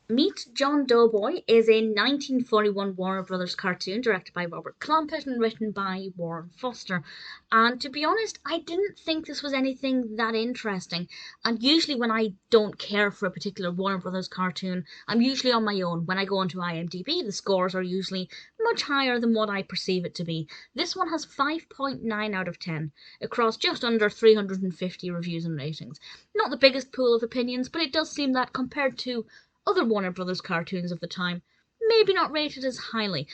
Meet John Doughboy is a 1941 Warner Brothers cartoon directed by Robert Clampett and written by Warren Foster. And to be honest, I didn't think this was anything that interesting. And usually, when I don't care for a particular Warner Brothers cartoon, I'm usually on my own. When I go onto IMDb, the scores are usually much higher than what I perceive it to be. This one has 5.9 out of 10 across just under 350 reviews and ratings. Not the biggest pool of opinions, but it does seem that compared to other Warner Brothers cartoons of the time, maybe not rated as highly.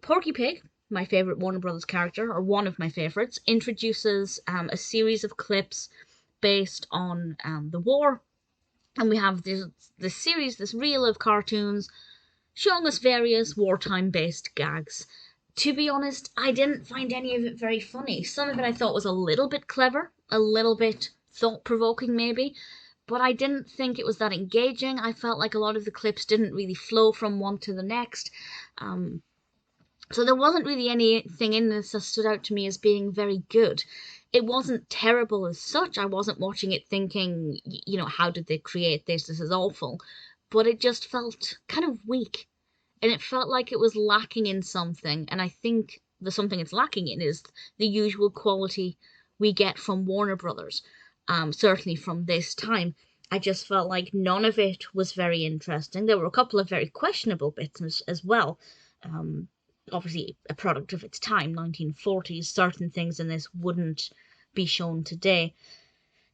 Porky Pig, my favourite Warner Brothers character, or one of my favourites, introduces a series of clips based on the war, and we have this series, this reel of cartoons showing us various wartime-based gags. To be honest, I didn't find any of it very funny. Some of it I thought was a little bit clever, a little bit thought-provoking maybe, but I didn't think it was that engaging. I felt like a lot of the clips didn't really flow from one to the next. So there wasn't really anything in this that stood out to me as being very good. It wasn't terrible as such. I wasn't watching it thinking, how did they create this? This is awful. But it just felt kind of weak. And it felt like it was lacking in something. And I think the something it's lacking in is the usual quality we get from Warner Brothers, certainly from this time. I just felt like none of it was very interesting. There were a couple of very questionable bits as well. Obviously, a product of its time, 1940s, certain things in this wouldn't be shown today.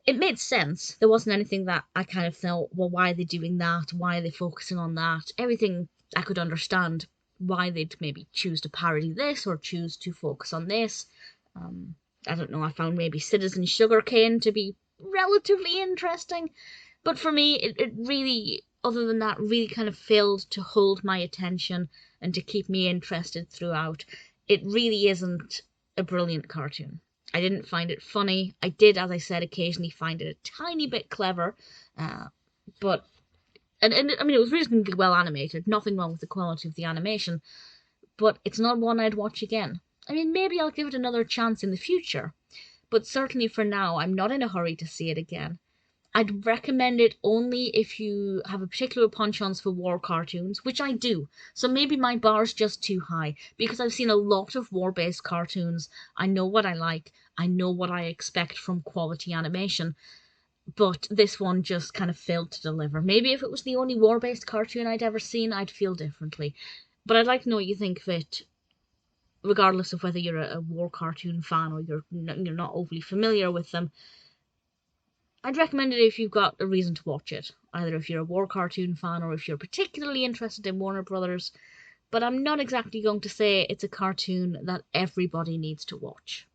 It made sense. There wasn't anything that I kind of thought, well, why are they doing that? Why are they focusing on that? Everything I could understand why they'd maybe choose to parody this or choose to focus on this. I don't know, I found maybe Citizen Sugarcane to be relatively interesting, but for me, it really, other than that, really kind of failed to hold my attention and to keep me interested throughout. It really isn't a brilliant cartoon. I didn't find it funny. I did, as I said, occasionally find it a tiny bit clever, but and I mean it was reasonably well animated. Nothing wrong with the quality of the animation, but it's not one I'd watch again. I mean, maybe I'll give it another chance in the future, but certainly for now, I'm not in a hurry to see it again. I'd recommend it only if you have a particular penchant for war cartoons, which I do. So maybe my bar's just too high because I've seen a lot of war-based cartoons. I know what I like. I know what I expect from quality animation. But this one just kind of failed to deliver. Maybe if it was the only war-based cartoon I'd ever seen, I'd feel differently. But I'd like to know what you think of it, regardless of whether you're a war cartoon fan or you're not overly familiar with them. I'd recommend it if you've got a reason to watch it, either if you're a war cartoon fan or if you're particularly interested in Warner Brothers. But I'm not exactly going to say it's a cartoon that everybody needs to watch.